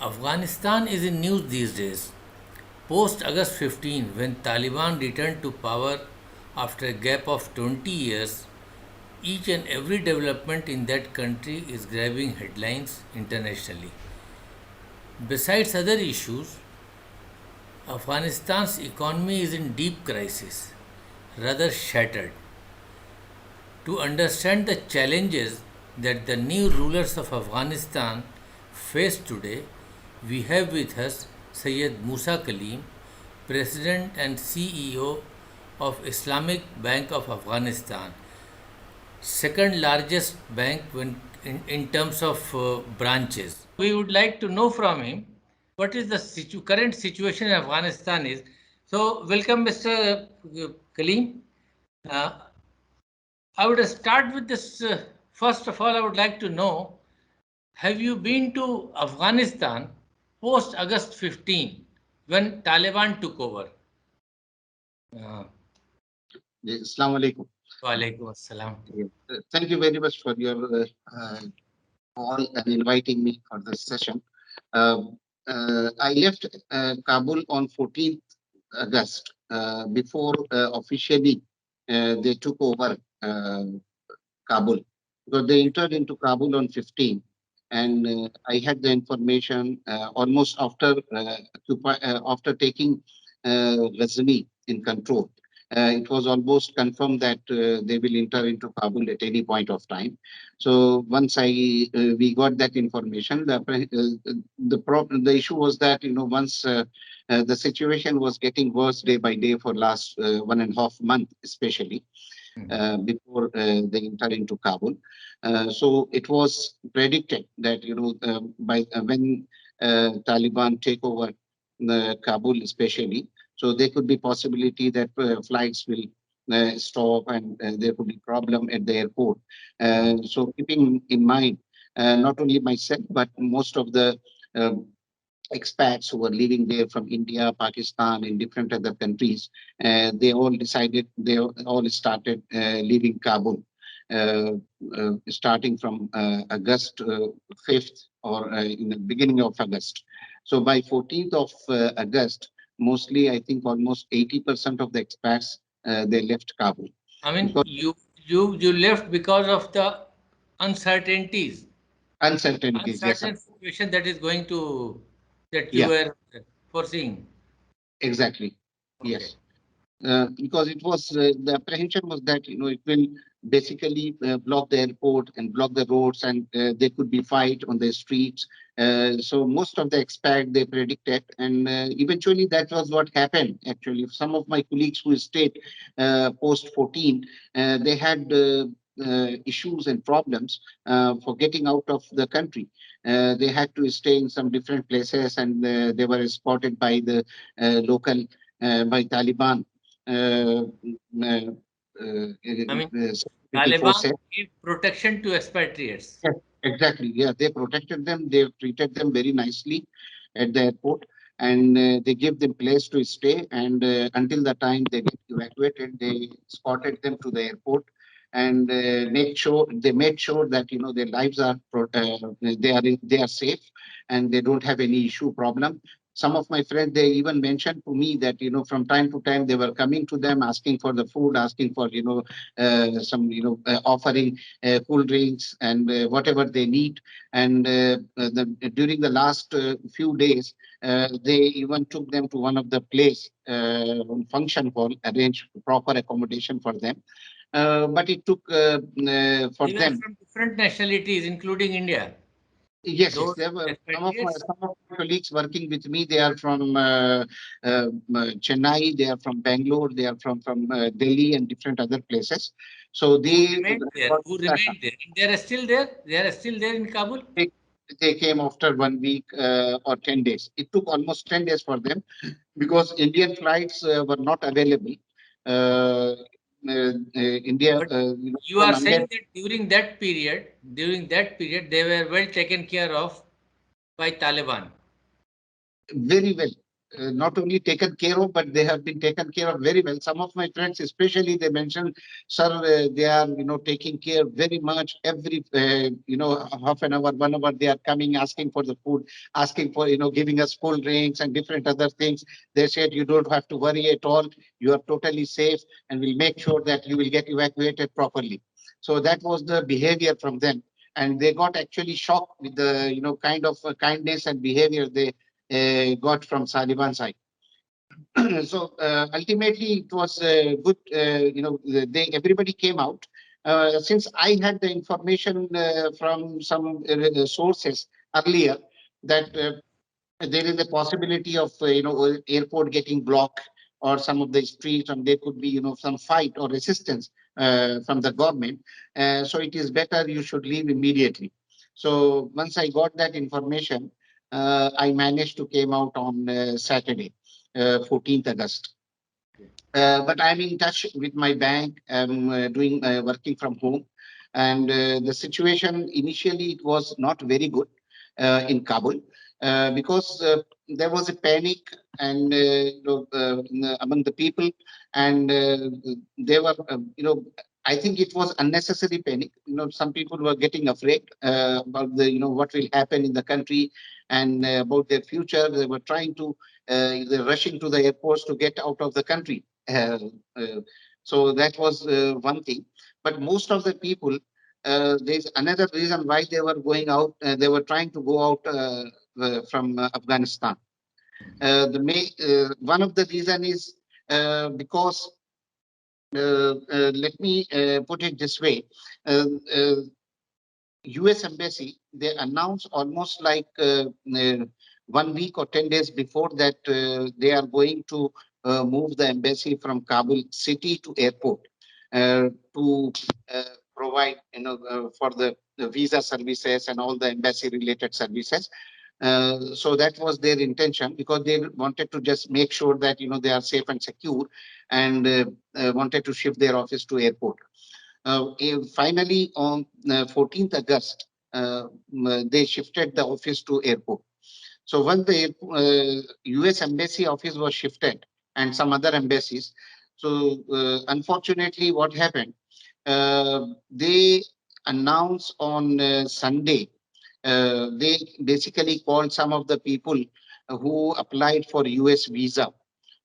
Afghanistan is in news these days. Post August 15, when Taliban returned to power after a gap of 20 years, each and every development in that country is grabbing headlines internationally. Besides other issues, Afghanistan's economy is in deep crisis, rather shattered. To understand the challenges that the new rulers of Afghanistan face today, we have with us Syed Moosa Kaleem, President and CEO of Islamic Bank of Afghanistan, second largest bank in terms of branches. We would like to know from him what is the current situation in Afghanistan is. So, welcome, Mr. Kaleem. Uh, I would start with this. First of all, I would like to know, have you been to Afghanistan post August 15 when Taliban took over? Uh, Assalamu alaikum. Walaikum assalam. Thank you very much for your call and inviting me for this session. I left Kabul on 14th August before officially they took over Kabul, because they entered into Kabul on 15, and I had the information almost after taking Ghazani in control. It was almost confirmed that they will enter into Kabul at any point of time. So once we got that information, the issue was that once the situation was getting worse day by day for last 1.5 months, especially before they enter into Kabul. So it was predicted that by when Taliban take over Kabul, especially, so there could be possibility that flights will stop, and there could be problem at the airport. So keeping in mind, not only myself but most of the uh, expats who were living there from India, Pakistan, and different other countries, they all started leaving Kabul, starting from August 5th, or in the beginning of August. So by 14th of August, mostly I think almost 80% of the expats they left Kabul. I mean, Because you left because of the uncertainties, uncertainties, yes, sir. uncertain situation that is going to that you Yeah, were foreseeing. exactly. Okay. Yes. Because it was the apprehension was that it will basically block the airport and block the roads, and there could be fight on the streets. So most of the expat they predicted, and eventually that was what happened. Actually, some of my colleagues who stayed post 14, they had issues and problems for getting out of the country. They had to stay in some different places, and they were escorted by the local by Taliban uh, uh, I mean, security Taliban forces. gave protection to expatriates. Yes, exactly. Yeah, they protected them. They treated them very nicely at the airport, and they gave them place to stay. And until the time they get evacuated, they escorted them to the airport, and made sure that their lives are they are safe, and they don't have any issue problem. Some of my friends, they even mentioned to me that from time to time they were coming to them asking for the food, asking for some offering cool drinks and whatever they need. And during the last few days, they even took them to one of the place function hall, arranged proper accommodation for them. But it took for They were them. from different nationalities, including India. Yes, yes. Those There were expatriates. some of my colleagues working with me. They are from Chennai. They are from Bangalore. They are from Delhi and different other places. So Who they remained there? got Who stuck. remained there? And they are still there. They are still there in Kabul. They, they came after 1 week or 10 days. It took almost 10 days for them because Indian flights were not available. Uh, India, But you from are India, saying that during that period, they were well taken care of by Taliban. very well. not only taken care of, but they have been taken care of very well. Some of my friends, especially, they mentioned, sir, they are, taking care very much. Every, half an hour, 1 hour, they are coming, asking for the food, asking for, giving us cold drinks and different other things. They said, you don't have to worry at all. You are totally safe, and we'll make sure that you will get evacuated properly. So that was the behavior from them. And they got actually shocked with the, kind of kindness and behavior they got from Taliban side. So ultimately, it was good. They everybody came out. Since I had the information from some sources earlier that there is a possibility of airport getting blocked or some of the streets, and there could be some fight or resistance from the government. So it is better you should leave immediately. So once I got that information, I managed to came out on Saturday, 14th August. But I'm in touch with my bank. I'm doing working from home, and the situation initially it was not very good in Kabul because there was a panic and among the people, and they were I think it was unnecessary panic. Some people were getting afraid about the what will happen in the country and about their future. They were trying to they're rushing to the airports to get out of the country. Uh, so that was one thing. But most of the people, there's another reason why they were going out. They were trying to go out from Afghanistan. One of the reason is because let me put it this way. Uh, uh, US Embassy, they announced almost like 1 week or 10 days before that they are going to move the embassy from Kabul city to airport to uh, provide, for the visa services and all the embassy related services. So that was their intention because they wanted to just make sure that, they are safe and secure and wanted to shift their office to airport. Finally, on 14th August, they shifted the office to airport. So when the US Embassy office was shifted and some other embassies, so unfortunately, what happened? They announced on Sunday. They basically called some of the people who applied for US visa,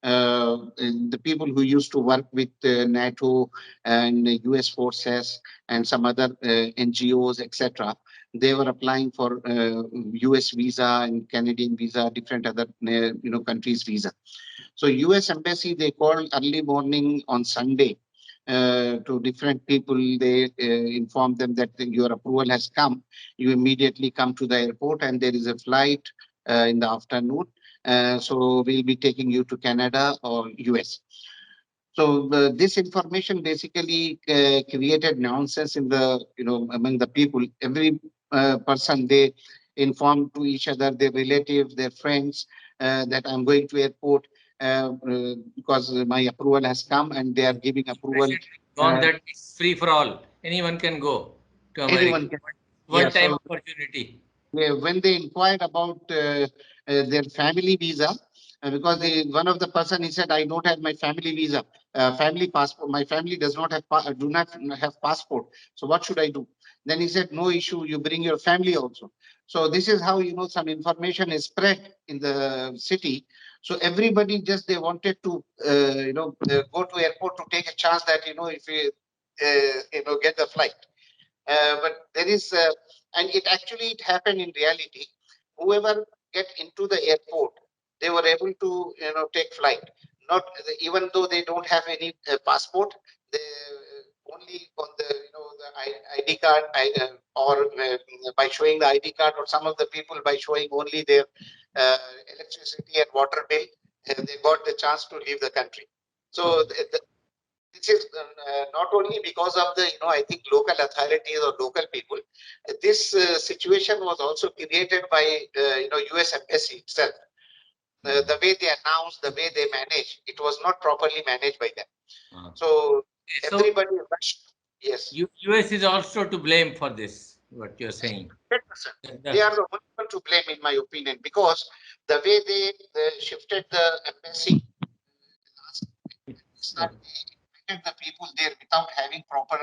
and the people who used to work with NATO and US forces and some other NGOs, etc. They were applying for US visa and Canadian visa, different other countries visa. So US embassy they called early morning on Sunday to different people. They informed them that your approval has come. You immediately come to the airport, and there is a flight in the afternoon. So we'll be taking you to Canada or US. So this information basically created nonsense in the among the people. Every person they inform to each other, their relatives, their friends that I'm going to airport because my approval has come, and they are giving approval. President gone that it's free for all. Anyone can go to America. Anyone can. Yeah. One time So opportunity. when they inquired about their family visa, because one of the person he said, I don't have my family visa, family passport. My family does not have do not have passport. So what should I do? Then he said, no issue. You bring your family also. So this is how some information is spread in the city. So everybody just they wanted to go to airport to take a chance that if we get the flight. But there is, and it happened in reality. Whoever get into the airport, they were able to take flight. Not even though they don't have any passport, they only on the the ID card, or by showing the ID card, or some of the people by showing only their uh, electricity and water bill, they got the chance to leave the country. So this is not only because of the I think local authorities or local people. This situation was also created by US embassy itself. The way they announced, the way they managed, it was not properly managed by them. Uh, So So everybody rushed. Yes. US is also to blame for this. what you're saying. 100%. That They the- are the only one to blame, in my opinion, because the way they shifted the embassy last is that okay. they invited the people there without having proper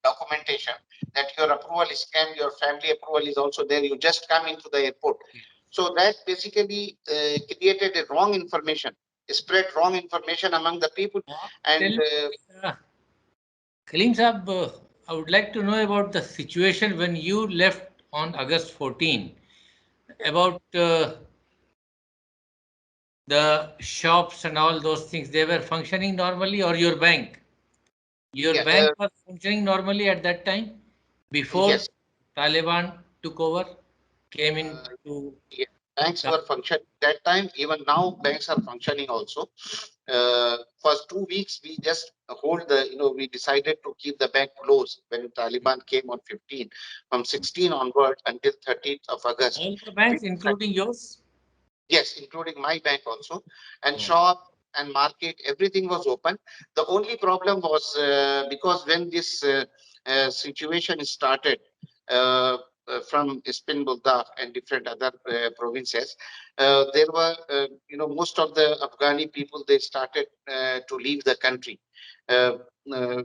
documentation that your approval is scanned, your family approval is also there. You just come into the airport. So that basically created a wrong information, spread wrong information among the people, and Tell me, uh, Kaleem Saab, I would like to know about the situation when you left on August 14, about the shops and all those things. They were functioning normally, or your bank? Your yeah, bank was functioning normally at that time before yes. Taliban took over, came Uh, into. yeah, banks were functioning that time. Even now, banks are functioning also. First 2 weeks, we just hold we decided to keep the bank closed when Taliban came on 15. From 16 onward until 13th of August, All the we banks, decided, including yours? yes, including my bank also, and Hmm. shop and market, everything was open. The only problem was because when this situation started from Spin Bulda and different other provinces, there were, most of the Afghani people, they started to leave the country. Uh, uh,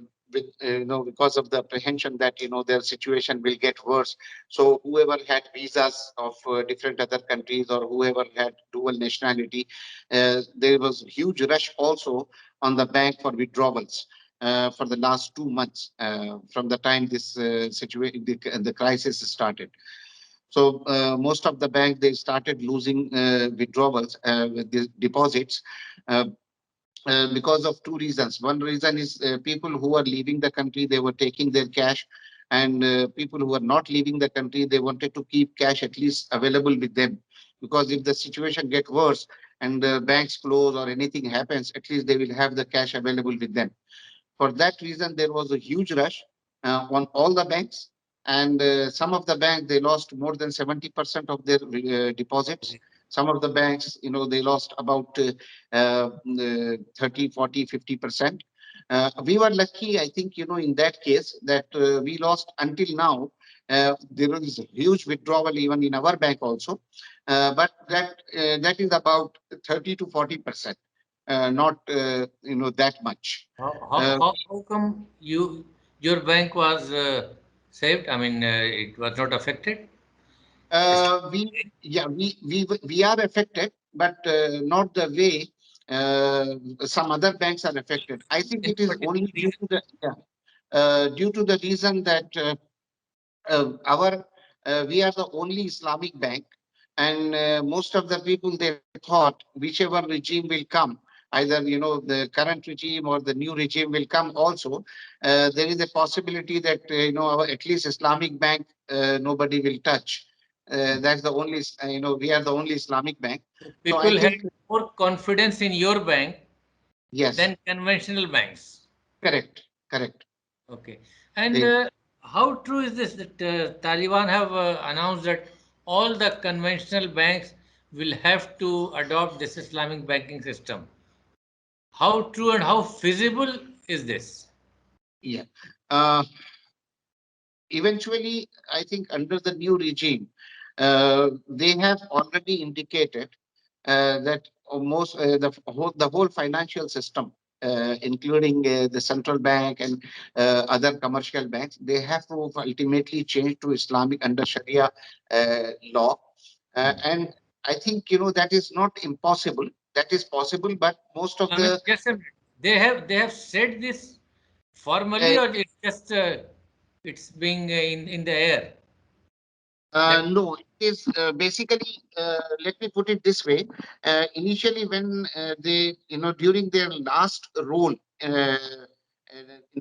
because of the apprehension that their situation will get worse. So whoever had visas of different other countries, or whoever had dual nationality, there was huge rush also on the bank for withdrawals for the last 2 months from the time this situation, the crisis started. So most of the banks, they started losing withdrawals with the deposits. Uh, because of two reasons. One reason is people who are leaving the country, they were taking their cash, and people who are not leaving the country, they wanted to keep cash at least available with them. Because if the situation get worse and the banks close or anything happens, at least they will have the cash available with them. For that reason, there was a huge rush on all the banks, and some of the banks, they lost more than 70% of their deposits. Some of the banks, they lost about 30, 40, 50%. We were lucky, I think, in that case, that we lost until now. There is a huge withdrawal even in our bank also, but that is about 30 to 40%, not that much. Uh, How come your bank was saved? I mean, it was not affected. It's we yeah we are affected, but not the way some other banks are affected. I think any it is particular only due reason? to the due to the reason that our we are the only Islamic bank, and most of the people, they thought whichever regime will come, either the current regime or the new regime will come also. There is a possibility that at least Islamic bank nobody will touch. That's the only we are the only Islamic bank. So So I people had think more confidence in your bank yes, than conventional banks. correct, correct. Okay. And They, how true is this that Taliban have announced that all the conventional banks will have to adopt this Islamic banking system? How true and how feasible is this? yeah. Uh, Eventually, I think under the new regime, they have already indicated that almost the whole financial system, including the central bank and other commercial banks, they have to ultimately change to Islamic under Sharia law. And I think that is not impossible. That is possible, but most of I mean, the just a minute. They have said this formally, uh, or it's just it's being in the air. That No, it is basically, let me put it this way. Initially, when during their last rule in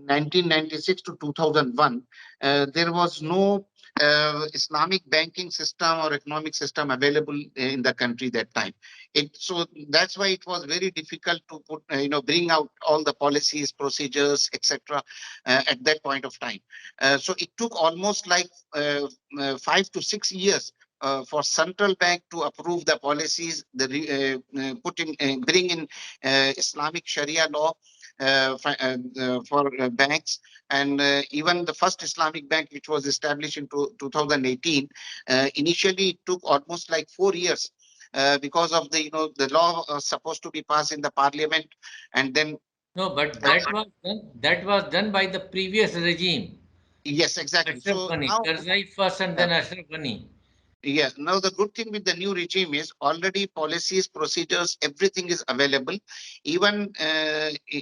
1996 to 2001, there was no Islamic banking system or economic system available in the country that time. So that's why it was very difficult to bring out all the policies, procedures, etc. At that point of time. So it took almost like 5 to 6 years for central bank to approve the policies, bring in Islamic Sharia law for banks. And even the first Islamic bank, which was established in 2018, initially it took almost like 4 years because of the law supposed to be passed in the parliament, and then No, but that was done by the previous regime. yes, exactly. Ashraf So Ghani, now, Karzai first and uh, then Ashraf Ghani. yeah, now the good thing with the new regime is already policies, procedures, everything is available. Even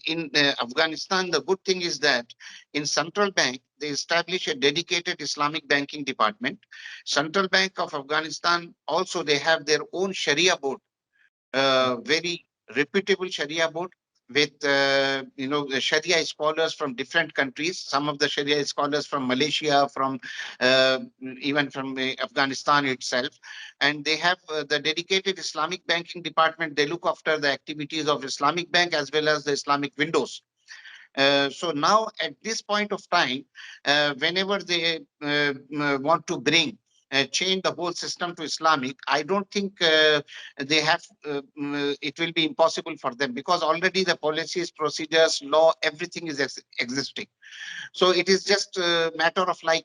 in Afghanistan, the good thing is that in central bank, they establish a dedicated Islamic banking department. Central Bank of Afghanistan also, they have their own Sharia board, very reputable Sharia board with the Sharia scholars from different countries. Some of the Sharia scholars from Malaysia, from uh, even from Afghanistan itself, and they have the dedicated Islamic banking department. They look after the activities of Islamic Bank as well as the Islamic windows. So now at this point of time, whenever they want to change the whole system to Islamic, I don't think they have, it will be impossible for them because already the policies, procedures, law, everything is existing. So it is just a matter of like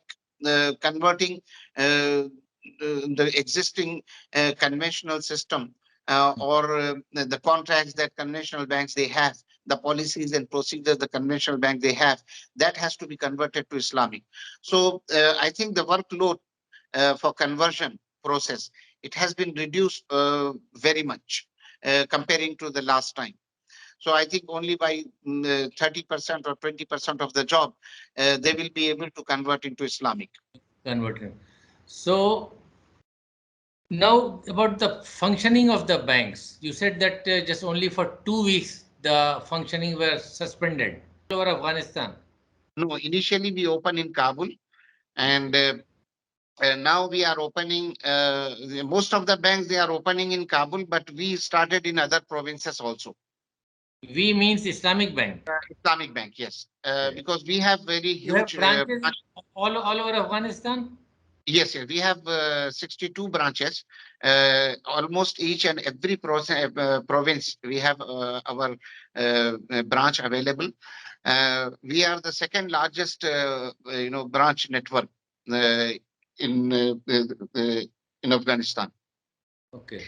converting the existing conventional system or the contracts that conventional banks they have, the policies and procedures the conventional bank they have, that has to be converted to Islamic. So I think the workload for conversion process, it has been reduced very much comparing to the last time. So I think only by 30% or 20% of the job, they will be able to convert into Islamic. Converted. So now about the functioning of the banks. You said that just only for 2 weeks the functioning were suspended all over Afghanistan. No, initially we open in Kabul, and now we are opening, most of the banks, they are opening in Kabul, but we started in other provinces also. We means Islamic Bank. Islamic Bank, yes, Okay. because we have very You have huge branches all over Afghanistan? yes, yes, we have 62 branches. Almost each and every province, we have our branch available. We are the second largest, branch network uh, in uh, uh, uh, in Afghanistan. Okay.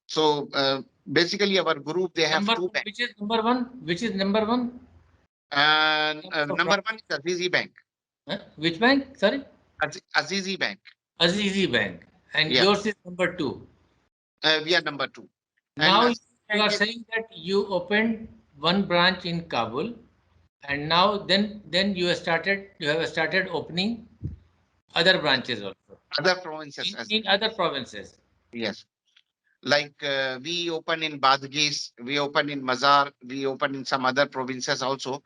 So basically, our group they have Number two banks. which is number one? Which is number one? And Terms of number one is Azizi Bank. huh? Which bank? Sorry? Azizi Bank. Azizi Bank. And Yeah, yours is number two. we are number two. And Now Azizi you Bank are is saying that you opened one branch in Kabul, and now then you have started opening other branches also other provinces in, as in other provinces. yes. Like we open in Badghis, we open in Mazar, we open in some other provinces also,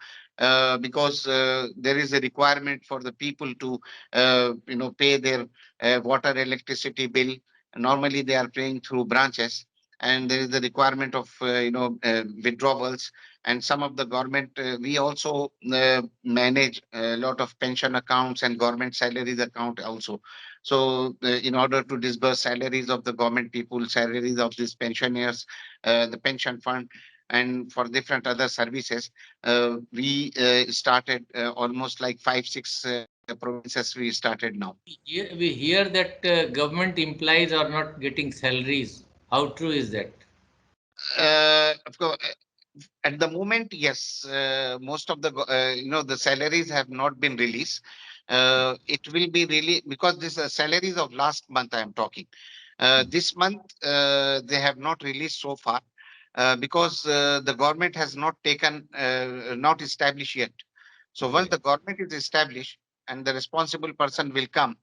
because there is a requirement for the people to, pay their water, electricity bill. Normally, they are paying through branches, and there is the requirement of, withdrawals. And some of the government, we also manage a lot of pension accounts and government salaries account also. So, in order to disburse salaries of the government people, salaries of these pensioners, the pension fund, and for different other services, we started almost like 5, 6 provinces we started now. We hear that government employees are not getting salaries. How true is that? Of course, at the moment, yes, most of the the salaries have not been released. It will be really because this salaries of last month I am talking. This month they have not released so far because the government has not established yet. So once Okay. the government is established and the responsible person will come,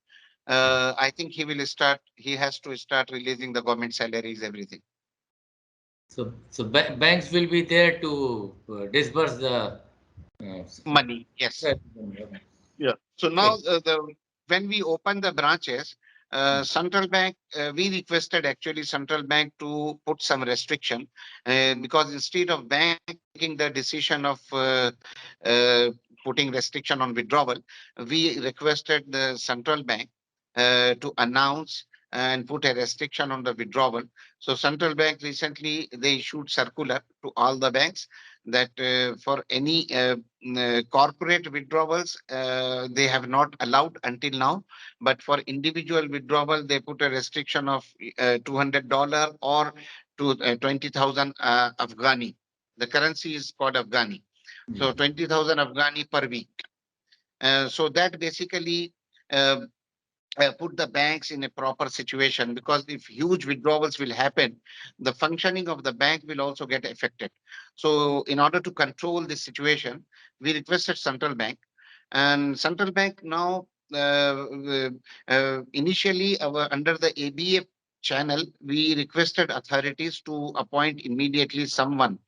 I think he will start. He has to start releasing the government salaries, everything. So banks will be there to disburse the Money, yes. okay. Yeah. So now when we open the branches, central bank, we requested actually central bank to put some restriction because instead of bank taking the decision of uh, putting restriction on withdrawal, we requested the central bank to announce and put a restriction on the withdrawal. So central bank recently they issued circular to all the banks that for any corporate withdrawals they have not allowed until now, but for individual withdrawal they put a restriction of $200 or to 20,000 Afghani. The currency is called Afghani. So 20,000 Afghani per week. So that basically uh, put the banks in a proper situation, because if huge withdrawals will happen, the functioning of the bank will also get affected. So in order to control this situation, we requested central bank, and central bank now initially under the ABA channel, we requested authorities to appoint immediately someone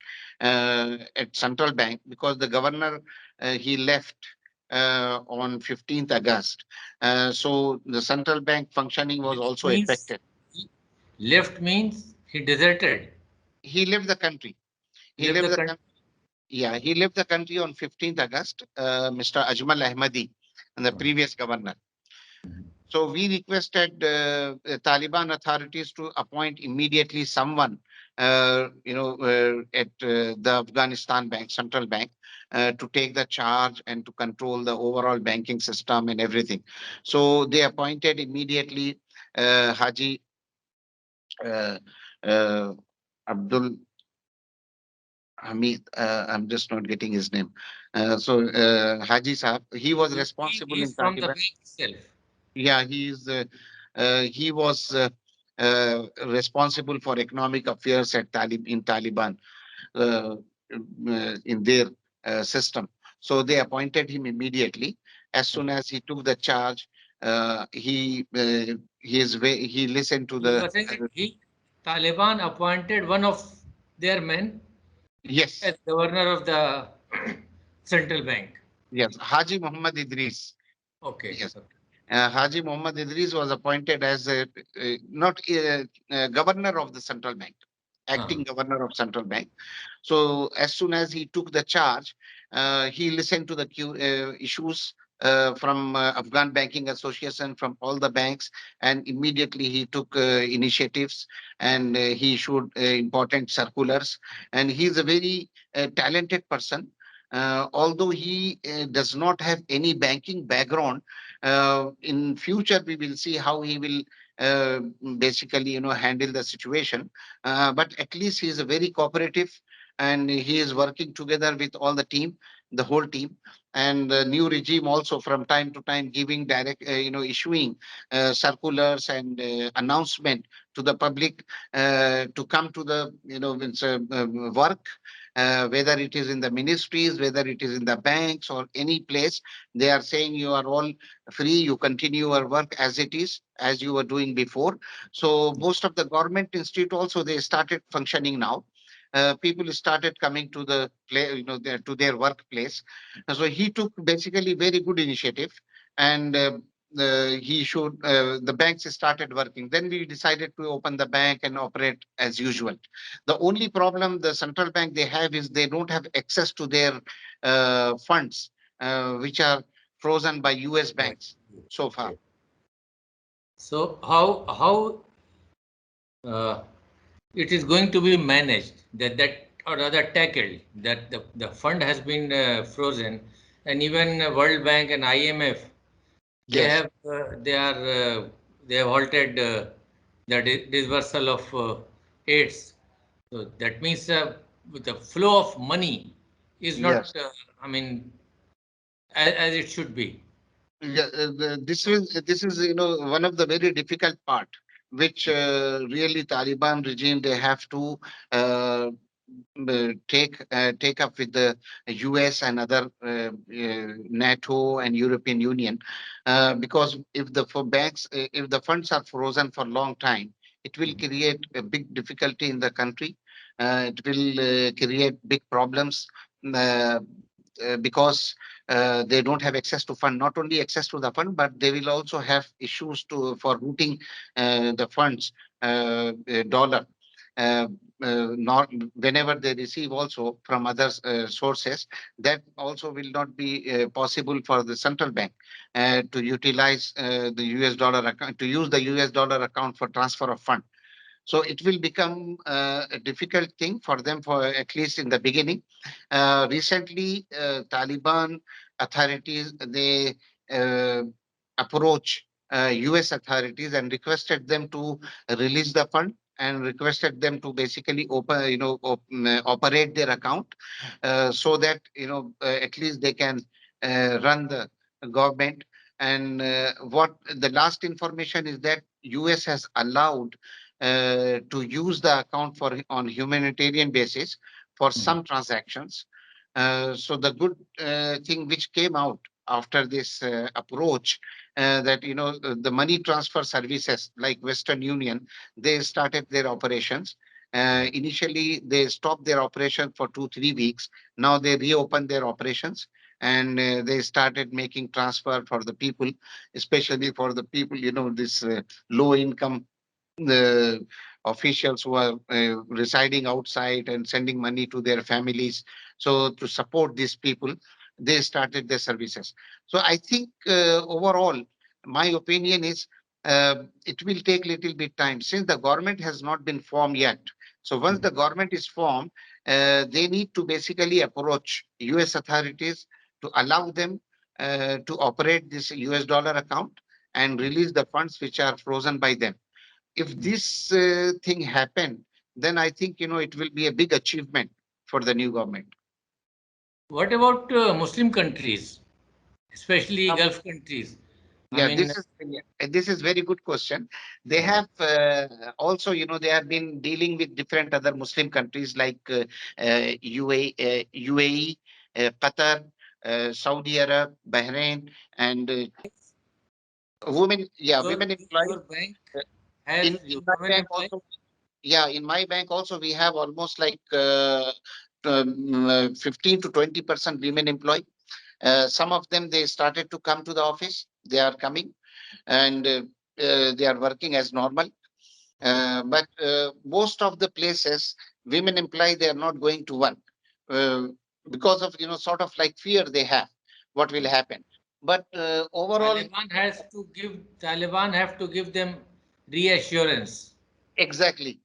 at central bank, because the governor he left on 15th August. So the central bank functioning was Left also means affected. left means he deserted. He left the country. He He left left the the country. country. Yeah, he left the country on 15th August, Mr. Ajmal Ahmadi, and the previous governor. So we requested Taliban authorities to appoint immediately someone, at the Afghanistan bank, central bank, to take the charge and to control the overall banking system and everything. So they appointed immediately Haji uh, uh, Abdul Hamid. I'm just not getting his name. Haji Sahab, he was responsible He in is from the Taliban. bank itself. Yeah, he was responsible for economic affairs at in Taliban uh, in their system. So they appointed him immediately. As soon as he took the charge, he listened to You the are saying that Taliban appointed one of their men yes, as governor of the central bank. yes, Haji Muhammad Idris. Okay. Yes. Okay. Haji Muhammad Idris was appointed as not governor of the central bank, Uh, acting governor of central bank. So as soon as he took the charge, he listened to the issues from Afghan Banking Association, from all the banks, and immediately he took initiatives, and he issued important circulars. And he is a very talented person. Although he does not have any banking background, in future we will see how he will uh, basically handle the situation. But at least he is a very cooperative, and he is working together with all the team, the whole team. And the new regime also from time to time giving direct issuing circulars and announcement to the public to come to the work, whether it is in the ministries, whether it is in the banks or any place. They are saying you are all free, you continue your work as it is, as you were doing before. So most of the government institute also they started functioning now. People started coming to the to their workplace. So he took basically very good initiative, and the banks started working. Then we decided to open the bank and operate as usual. The only problem the central bank they have is they don't have access to their funds, which are frozen by US right. banks so far. Okay. So how uh, it is going to be managed, that or rather tackled, that the fund has been frozen, and even World Bank and IMF, they Yes. have they have halted the dispersal of aids. So that means the flow of money is not, Yes. I mean, as it should be. Yeah, this is one of the very difficult part, which really Taliban regime they have to take up with the US and other NATO and European Union, because if if the funds are frozen for long time, it will create a big difficulty in the country. It will create big problems. Uh, because they don't have access to fund, not only access to the fund, but they will also have issues to for routing the funds dollar. uh, not whenever they receive also from other sources, that also will not be possible for the central bank to utilize the US dollar account, to use the US dollar account for transfer of fund. So it will become a difficult thing for them, for at least in the beginning. Recently, Taliban authorities, they uh, approach US authorities and requested them to release the fund and requested them to basically open, operate their account so that, at least they can run the government. And what the last information is that US has allowed to use the account for on humanitarian basis for some transactions. So the good thing which came out after this approach, that the money transfer services like Western Union, they started their operations. Initially, they stopped their operation for 2-3 weeks. Now they reopened their operations, and they started making transfer for the people, especially for the people, this low income, the officials who are residing outside and sending money to their families. So to support these people, they started their services. So I think overall, my opinion is it will take little bit time since the government has not been formed yet. So once the government is formed, they need to basically approach US authorities to allow them to operate this US dollar account and release the funds which are frozen by them. If this thing happened, then I think it will be a big achievement for the new government. What about Muslim countries, especially Um, Gulf countries? I yeah, mean, this is very good question. They have also, they have been dealing with different other Muslim countries like UAE, Qatar, Saudi Arab, Bahrain, and women. Yeah, women employed your bank uh, has in my women bank employees. also. Yeah, in my bank also we have almost like 15 to 20% women employed. Some of them, they started to come to the office. They are coming, and they are working as normal. But most of the places, women employee, they are not going to work uh, because of sort of like fear they have what will happen. But overall, Taliban have to give them reassurance. exactly.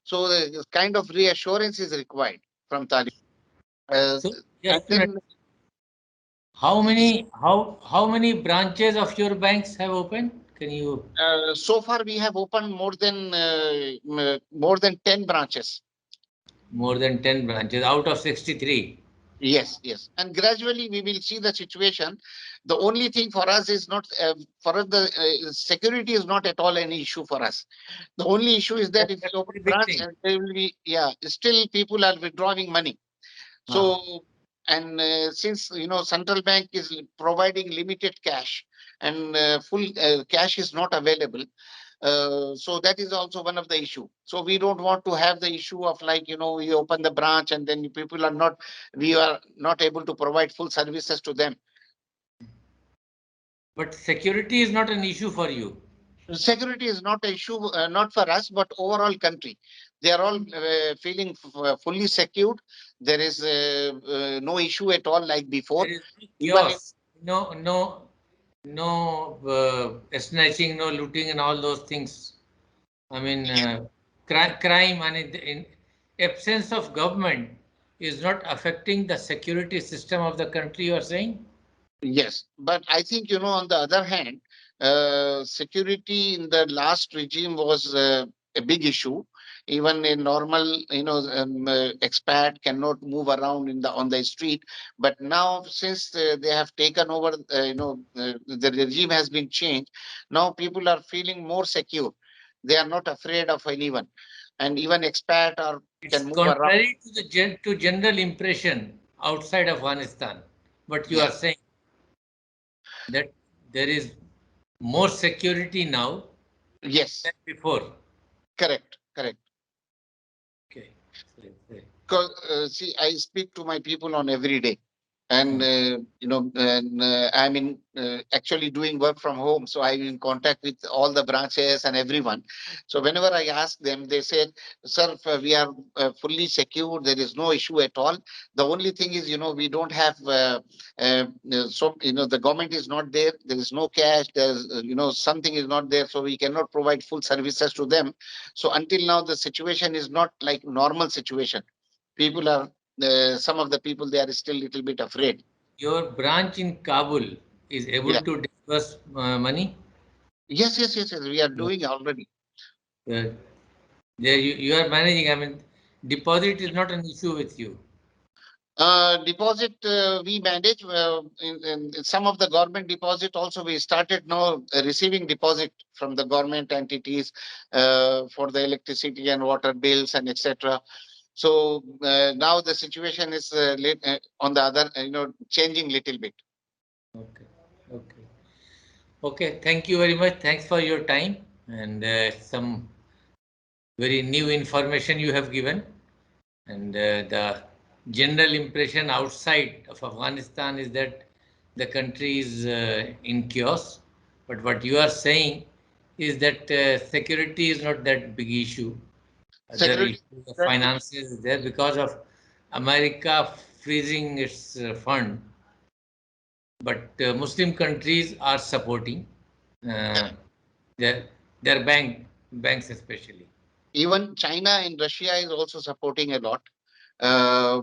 So the kind of reassurance is required from Taliban. Uh, So and just a minute. then How many branches of your banks have opened? Can you so far we have opened more than 10 branches. more than 10 branches out of 63? Yes. And gradually we will see the situation. The only thing for us is not, for us, the security is not at all any issue for us. The only issue is that if That's we a open very big branch, thing. and there will be, yeah, still people are withdrawing money. Ah. So, and since, central bank is providing limited cash, and full cash is not available, so that is also one of the issue. So we don't want to have the issue of like, we open the branch and then we are not able to provide full services to them. But security is not an issue for you. Security is not an issue, not for us, but overall country. They are all feeling fully secured. There is no issue at all like before. There is no Even in, chaos, no snatching, no looting, and all those things. I mean, crime and in absence of government is not affecting the security system of the country. You are saying? yes, but I think, on the other hand, security in the last regime was a big issue. Even a normal, expat cannot move around on the street. But now, since they have taken over, the regime has been changed. Now people are feeling more secure. They are not afraid of anyone, and even expat are It's can move around. contrary to the general impression outside Afghanistan. But you are Yes, saying that there is more security now yes, than before. correct. Okay. So, Because see, I speak to my people on every day. And I'm actually doing work from home, so I'm in contact with all the branches and everyone. So whenever I ask them, they said, sir, we are fully secure, there is no issue at all. The only thing is, we don't have so the government is not there, there is no cash, there's something is not there, so we cannot provide full services to them. So until now the situation is not like normal situation. People are some of the people, they are still little bit afraid. Your branch in Kabul is able Yeah. to disburse money. Yes. We are Yeah. doing already. Uh, there you are managing. I mean, deposit is not an issue with you. Deposit we manage in some of the government deposit also we started now receiving deposit from the government entities for the electricity and water bills and etc. So now the situation is on the other changing little bit. Okay. Okay. Okay. Thank you very much. Thanks for your time and some very new information you have given. And the general impression outside of Afghanistan is that the country is in chaos. But what you are saying is that security is not that big issue. Other Security. issue of finances is there because of America freezing its fund. But Muslim countries are supporting uh, their banks especially. Even China and Russia is also supporting a lot.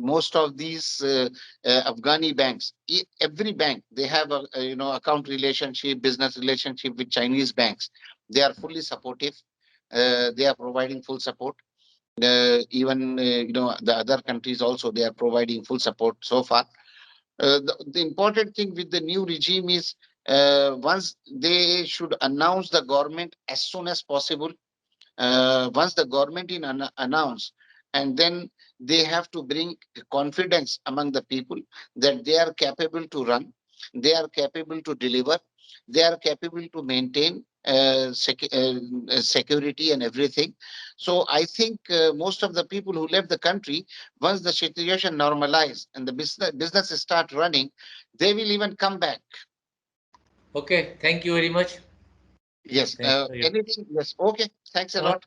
Most of these Afghani banks, every bank, they have a account relationship, business relationship with Chinese banks. They are fully supportive. They are providing full support. Even the other countries also, they are providing full support so far. The important thing with the new regime is once they should announce the government as soon as possible. Once the government in announce, and then they have to bring confidence among the people that they are capable to run, they are capable to deliver, they are capable to maintain security and everything. So I think most of the people who left the country, once the situation normalize and the business start running, they will even come back. Okay, thank you very much. Yes. Thanks for your Anything? Yes. Okay. Thanks a lot. okay.